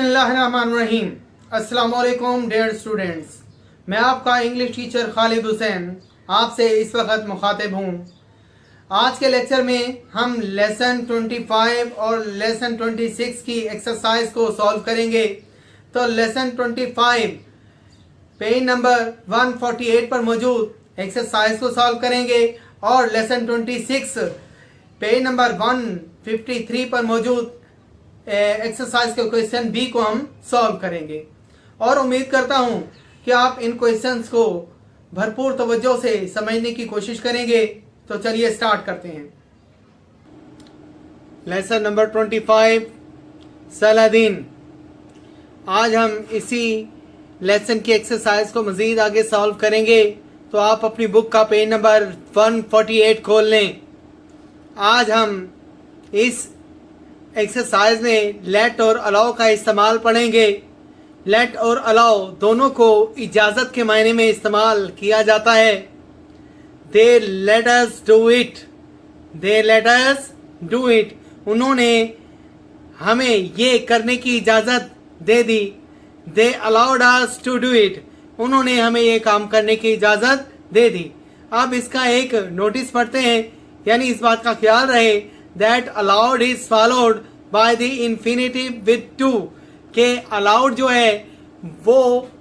बिस्मिल्लाहिर्रहमानिर्रहीम। अस्सलाम वालेकुम डियर स्टूडेंट्स, मैं आपका इंग्लिश टीचर खालिद हुसैन आपसे इस वक्त मुखातिब हूँ। आज के लेक्चर में हम लेसन 25 और लेसन 26 की एक्सरसाइज को सॉल्व करेंगे। तो लेसन 25 पेज नंबर 148 पर मौजूद एक्सरसाइज को सॉल्व करेंगे और लेसन 26 पेज नंबर 153 पर मौजूद एक्सरसाइज के क्वेश्चन बी को हम सॉल्व करेंगे। और उम्मीद करता हूं कि आप इन क्वेश्चंस को भरपूर तवज्जो से समझने की कोशिश करेंगे। तो चलिए स्टार्ट करते हैं। Lesson number 25 Saladin. आज हम इसी लेसन की एक्सरसाइज को मजीद आगे सॉल्व करेंगे। तो आप अपनी बुक का पेज नंबर 148 खोल लें। आज हम इस एक्सरसाइज में लेट और अलाउ का इस्तेमाल पढ़ेंगे। लेट और अलाउ दोनों को इजाज़त के मायने में इस्तेमाल किया जाता है। They let us do it, they let us do it. उन्होंने हमें ये करने की इजाज़त दे दी। They allowed us to do it, उन्होंने हमें ये काम करने की इजाज़त दे दी। अब इसका एक नोटिस पढ़ते हैं, यानी इस बात का ख्याल रहे that allowed is followed by the infinitive with to, के allowed जो है वो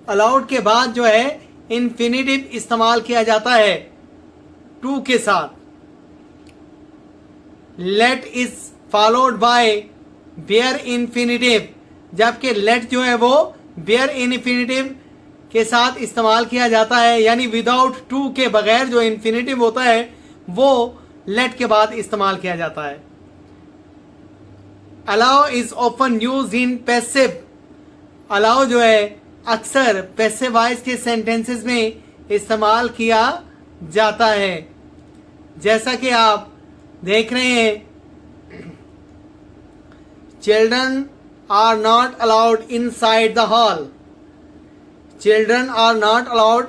allowed के बाद जो है infinitive इस्तेमाल किया जाता है to के साथ। let is followed by bare infinitive, जबकि let जो है वो bare infinitive के साथ इस्तेमाल किया जाता है, यानी विदाउट to के बगैर जो infinitive होता है वो लेट के बाद इस्तेमाल किया जाता है। Allow is often use in passive, allow जो है अक्सर पैसिव वॉइस के सेंटेंसेस में इस्तेमाल किया जाता है। जैसा कि आप देख रहे हैं, children are not allowed inside the hall, children are not allowed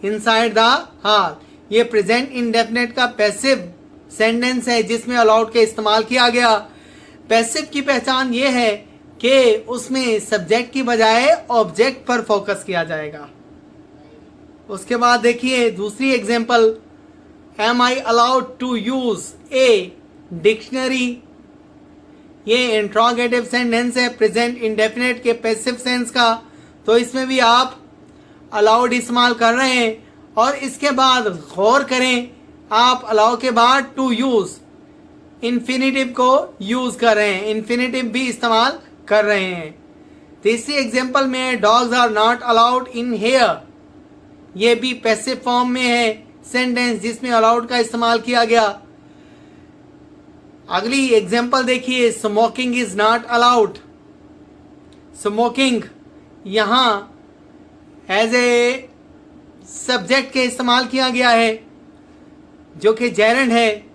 inside the hall. ये प्रेजेंट इंडेफिनेट का पैसिव सेंटेंस है जिसमें अलाउड के इस्तेमाल किया गया। पैसिव की पहचान ये है कि उसमें सब्जेक्ट की बजाय ऑब्जेक्ट पर फोकस किया जाएगा। उसके बाद देखिए दूसरी example, am I allowed to use a dictionary. ये इंट्रोगेटिव सेंटेंस है प्रेजेंट इंडेफिनेट के पैसिव सेंस का। तो इसमें भी आप अलाउड इस्तेमाल कर रहे हैं। और इसके बाद गौर करें, आप अलाउ के बाद टू यूज इन्फिनेटिव को यूज कर रहे हैं, इन्फिनेटिव भी इस्तेमाल कर रहे हैं। तीसरी एग्जांपल में dogs are not allowed in here, ये भी पैसिव फॉर्म में है सेंटेंस जिसमें अलाउड का इस्तेमाल किया गया। अगली एग्जांपल देखिए, smoking is not allowed. Smoking यहां एज ए सब्जेक्ट के इस्तेमाल किया गया है जो कि जेरेंड है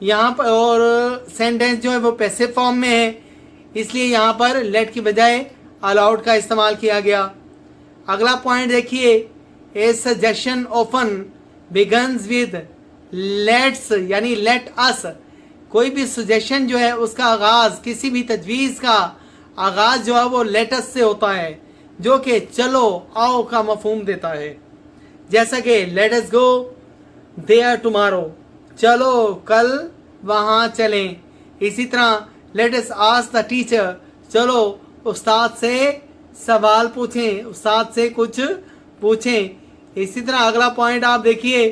यहाँ पर, और सेंटेंस जो है वो पैसिव फॉर्म में है, इसलिए यहाँ पर लेट की बजाय अलाउड का इस्तेमाल किया गया। अगला पॉइंट देखिए, ए suggestion often begins with let's, यानी लेट अस। कोई भी सजेशन जो है उसका आगाज, किसी भी तजवीज़ का आगाज जो है वो लेट अस से होता है, जो कि चलो आओ का मफहूम देता है। जैसा कि let us go there tomorrow, चलो कल वहाँ चलें। इसी तरह let us ask the teacher, चलो उस्ताद से सवाल पूछें, उस्ताद से कुछ पूछें। इसी तरह अगला पॉइंट आप देखिए,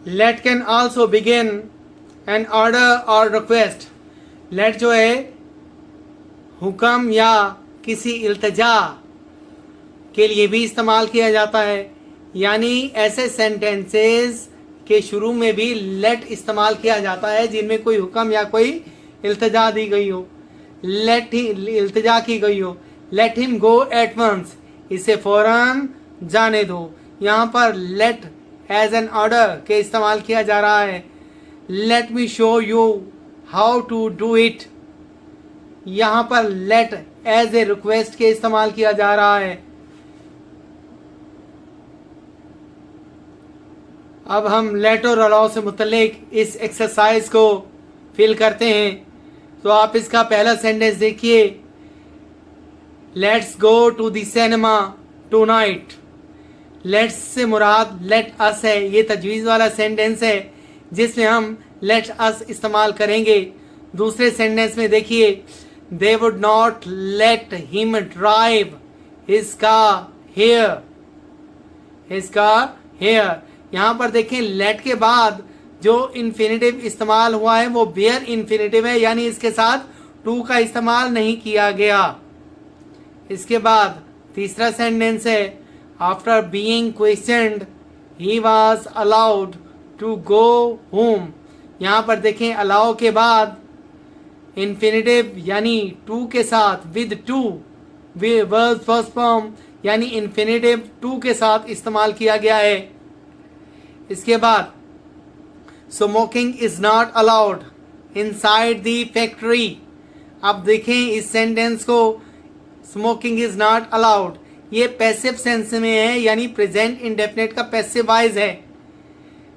let can also begin an order और रिक्वेस्ट। लेट जो है हुक्म या किसी इल्तिजा के लिए भी इस्तेमाल किया जाता है, यानी ऐसे सेंटेंसेस के शुरू में भी लेट इस्तेमाल किया जाता है जिनमें कोई हुक्म या कोई इल्तिजा दी गई हो, लेट ही इल्तिजा की गई हो। Let him go at once, इसे फौरन जाने दो। यहाँ पर लेट एज एन ऑर्डर के इस्तेमाल किया जा रहा है। Let me show you how to do it, यहाँ पर लेट एज ए रिक्वेस्ट के इस्तेमाल किया जा रहा है। अब हम लेट और अलाउ से मुतल्लिक इस एक्सरसाइज को फिल करते हैं। तो आप इसका पहला सेंटेंस देखिए, let's go to the cinema tonight. Let's से मुराद लेट अस है। ये तजवीज़ वाला सेंटेंस है जिसमें हम लेट अस इस्तेमाल करेंगे। दूसरे सेंटेंस में देखिए, they would not let him drive his car here. यहाँ पर देखें, लेट के बाद जो इन्फिनेटिव इस्तेमाल हुआ है वो बेयर इन्फिनेटिव है, यानी इसके साथ टू का इस्तेमाल नहीं किया गया। इसके बाद तीसरा सेंटेंस है, after being questioned he was allowed to go home. यहाँ पर देखें, अलाउ के बाद इन्फिनेटिव यानी टू के साथ with to verb first form यानी इन्फिनेटिव टू के साथ इस्तेमाल किया गया है। इसके बाद smoking is not allowed inside the factory. अब देखें इस सेंटेंस को, स्मोकिंग इज नॉट अलाउड, ये पैसिव सेंस में है, यानी प्रेजेंट इंडेफिनिट का पैसिव वॉइस है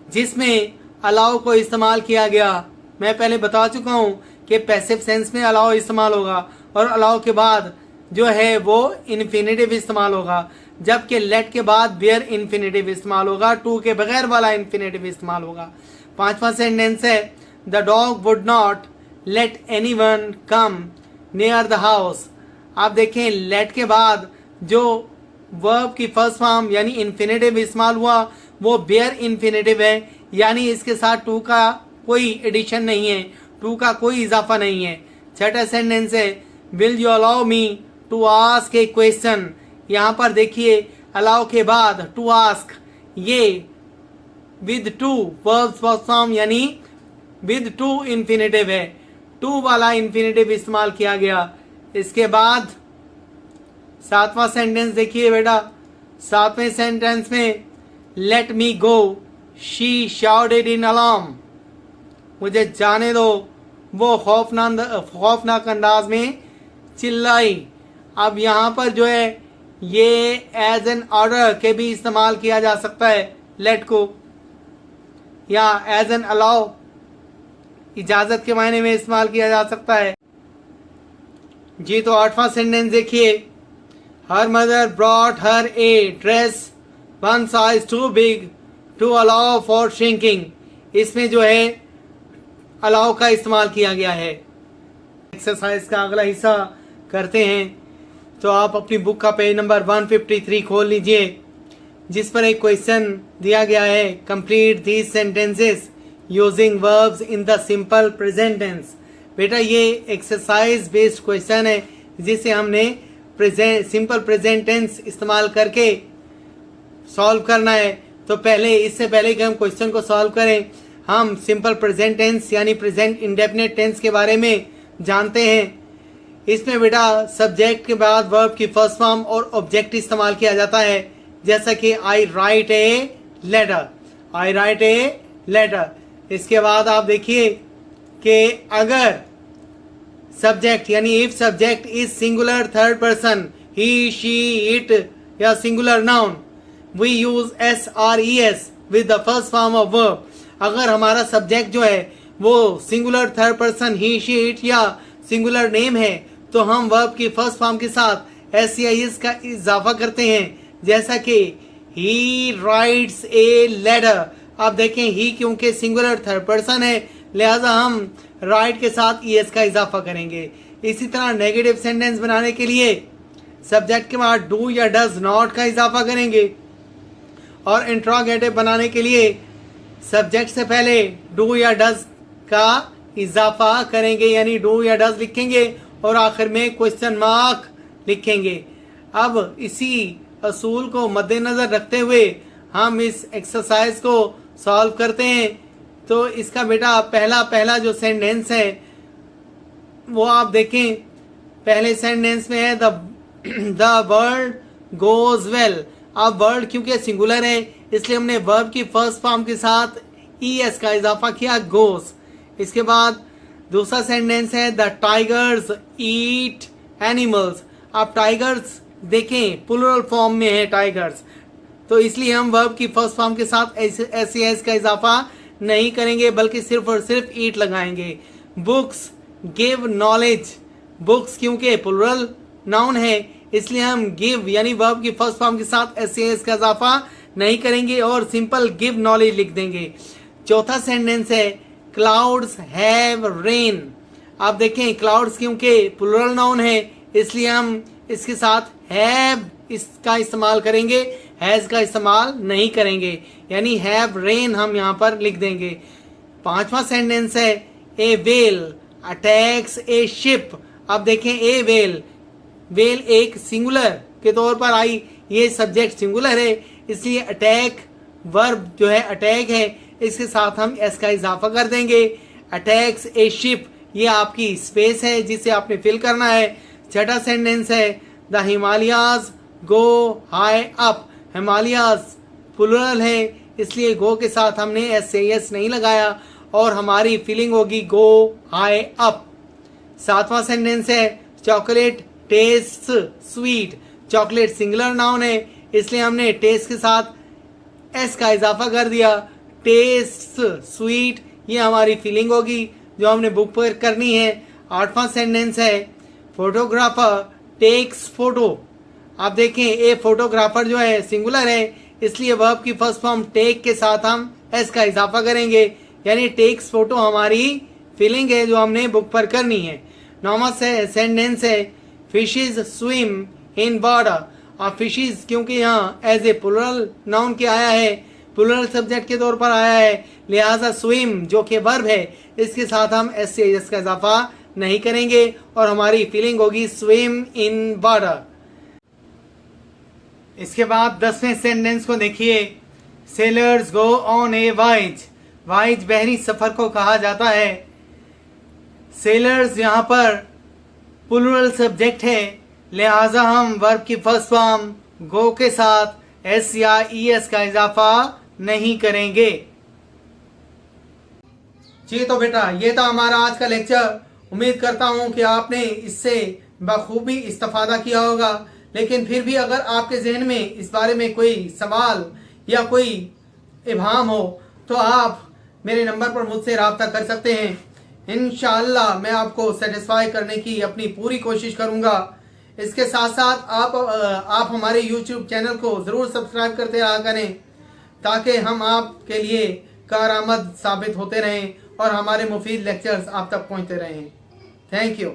जिसमें अलाउ को इस्तेमाल किया गया। मैं पहले बता चुका हूं कि पैसिव सेंस में अलाउ इस्तेमाल होगा और अलाउ के बाद जो है वो इन्फिनेटिव इस्तेमाल होगा, जबकि लेट के बाद बेयर इन्फिनेटिव इस्तेमाल होगा, टू के बगैर वाला इन्फिनेटिव इस्तेमाल होगा। पांचवा सेंटेंस है, the dog would not let anyone come near the house. आप देखें, लेट के बाद जो वर्ब की फर्स्ट फॉर्म यानी इन्फिनेटिव इस्तेमाल हुआ वो बेयर इन्फिनेटिव है, यानी इसके साथ टू का कोई एडिशन नहीं है, टू का कोई इजाफा नहीं है। छठा सेंटेंस है, will you allow me to ask a question. यहाँ पर देखिए, अलाउ के बाद टू आस्क, ये with to verb first form यानी विद टू इन्फिनेटिव है, टू वाला इन्फिनेटिव इस्तेमाल किया गया। इसके बाद सातवां सेंटेंस देखिए बेटा, सातवें सेंटेंस में let me go she shouted in alarm. मुझे जाने दो, वो खौफनाक अंदाज में चिल्लाई। अब यहाँ पर जो है ये एज एन ऑर्डर के भी इस्तेमाल किया जा सकता है लेट को, या एज एन अलाउ इजाजत के मायने में इस्तेमाल किया जा सकता है। जी तो आठवां सेंटेंस देखिए, her mother brought her a dress one size too big to allow for shrinking. इसमें जो है अलाउ का इस्तेमाल किया गया है। एक्सरसाइज का अगला हिस्सा करते हैं, तो आप अपनी बुक का पेज नंबर 153 खोल लीजिए, जिस पर एक क्वेश्चन दिया गया है, complete these sentences using verbs in the simple present tense. बेटा ये एक्सरसाइज बेस्ड क्वेश्चन है जिसे हमने सिंपल प्रेजेंट टेंस इस्तेमाल करके सॉल्व करना है। तो पहले, इससे पहले कि हम क्वेश्चन को सॉल्व करें, हम सिंपल प्रेजेंट टेंस यानी प्रेजेंट इंडेफिनिट टेंस के बारे में जानते हैं। इसमें बेटा सब्जेक्ट के बाद वर्ब की फर्स्ट फॉर्म और ऑब्जेक्ट इस्तेमाल किया जाता है, जैसा कि I write a letter, I write a letter. इसके बाद आप देखिए कि अगर सब्जेक्ट यानी if subject is singular third person, he she it या singular noun, we use SRES with the first form of verb. अगर हमारा सब्जेक्ट जो है वो singular third person he she it या सिंगुलर नेम है, तो हम वर्ब की फर्स्ट फॉर्म के साथ SEIS का इजाफा करते हैं, जैसा कि ही राइट्स ए लेटर। आप देखें, ही क्योंकि सिंगुलर थर्ड पर्सन है, लिहाजा हम राइट के साथ ES का इजाफा करेंगे। इसी तरह नेगेटिव सेंटेंस बनाने के लिए सब्जेक्ट के बाद डू या डज नॉट का इजाफा करेंगे, और इंट्रोगेटिव बनाने के लिए सब्जेक्ट से पहले डू या डज का इजाफा करेंगे, यानी डू या डज लिखेंगे और आखिर में क्वेश्चन मार्क लिखेंगे। अब इसी असूल को मद्देनजर रखते हुए हम इस एक्सरसाइज को सॉल्व करते हैं। तो इसका बेटा पहला जो सेंटेंस है वो आप देखें, पहले सेंटेंस में है द वर्ल्ड गोज वेल। अब वर्ल्ड क्योंकि सिंगुलर है इसलिए हमने वर्ब की फर्स्ट फॉर्म के साथ ES का इजाफा किया, गोज। इसके बाद दूसरा सेंटेंस है द टाइगर्स ईट एनिमल्स। आप टाइगर्स देखें प्लूरल फॉर्म में है टाइगर्स, तो इसलिए हम वर्ब की फर्स्ट फॉर्म के साथ SES का इजाफा नहीं करेंगे, बल्कि सिर्फ और सिर्फ ईट लगाएंगे। बुक्स गिव नॉलेज बुक्स, क्योंकि प्लूरल नाउन है इसलिए हम गिव यानी वर्ब की फर्स्ट फॉर्म के साथ एस का इजाफा नहीं करेंगे और सिंपल गिव नॉलेज लिख देंगे। चौथा सेंटेंस है क्लाउड्स हैव रेन। आप देखें क्लाउड्स क्योंकि प्लूरल नाउन है इसलिए हम इसके साथ हैव इसका इस्तेमाल करेंगे, हैज का इस्तेमाल नहीं करेंगे, यानी हैव रेन हम यहाँ पर लिख देंगे। पांचवा सेंटेंस है ए वेल अटैक्स ए शिप। आप देखें ए वेल, वेल एक सिंगुलर के तौर पर आई, ये सब्जेक्ट सिंगुलर है इसलिए अटैक वर्ब जो है अटैक है इसके साथ हम एस का इजाफा कर देंगे। अटैक्स ए शिप ये आपकी स्पेस है जिसे आपने फिल करना है। छठा सेंटेंस है the Himalayas go high up. Himalayas plural है इसलिए गो के साथ हमने एस नहीं लगाया और हमारी फीलिंग होगी गो हाई अप। सातवां सेंटेंस है chocolate taste sweet. Chocolate singular noun है इसलिए हमने टेस्ट के साथ एस का इजाफा कर दिया। टेस्ट स्वीट ये हमारी फीलिंग होगी जो हमने बुक पर करनी है। आठवां सेंटेंस है फोटोग्राफर टेक्स फोटो। आप देखें ए फोटोग्राफर जो है सिंगुलर है इसलिए वर्ब की फर्स्ट फॉर्म टेक के साथ हम एस का इजाफा करेंगे, यानी टेक्स फोटो हमारी फीलिंग है जो हमने बुक पर करनी है। नौवां सेंटेंस है फिशेज स्विम इन वाटर। आप फिशेज क्योंकि यहाँ एज ए प्लूरल नाउन के आया है, प्लूरल सब्जेक्ट के तौर पर आया है, लिहाजा स्विम जो कि वर्ब है इसके साथ हम एस से एस का इजाफा नहीं करेंगे और हमारी फीलिंग होगी स्विम इन वाटर। इसके बाद 10वें सेंटेंस को देखिए sellers go on A wise. Wise बहरी सफर को कहा जाता है। सेलर्स यहाँ पर प्लूरल सब्जेक्ट है लिहाजा हम वर्ब की फर्स्ट फॉर्म गो के साथ एस या ई एस का इजाफा नहीं करेंगे। जी तो बेटा ये था हमारा आज का लेक्चर। उम्मीद करता हूं कि आपने इससे बखूबी इस्तेफादा किया होगा, लेकिन फिर भी अगर आपके जहन में इस बारे में कोई सवाल या कोई इबाहम हो तो आप मेरे नंबर पर मुझसे रब्ता कर सकते हैं। इंशाअल्लाह मैं आपको सेटिस्फाई करने की अपनी पूरी कोशिश करूंगा। इसके साथ साथ आप हमारे YouTube चैनल को ज़रूर सब्सक्राइब करते रहा करें ताकि हम आपके लिए कारआमद साबित होते रहें और हमारे मुफीद लेक्चर्स आप तक पहुंचते रहें। Thank you.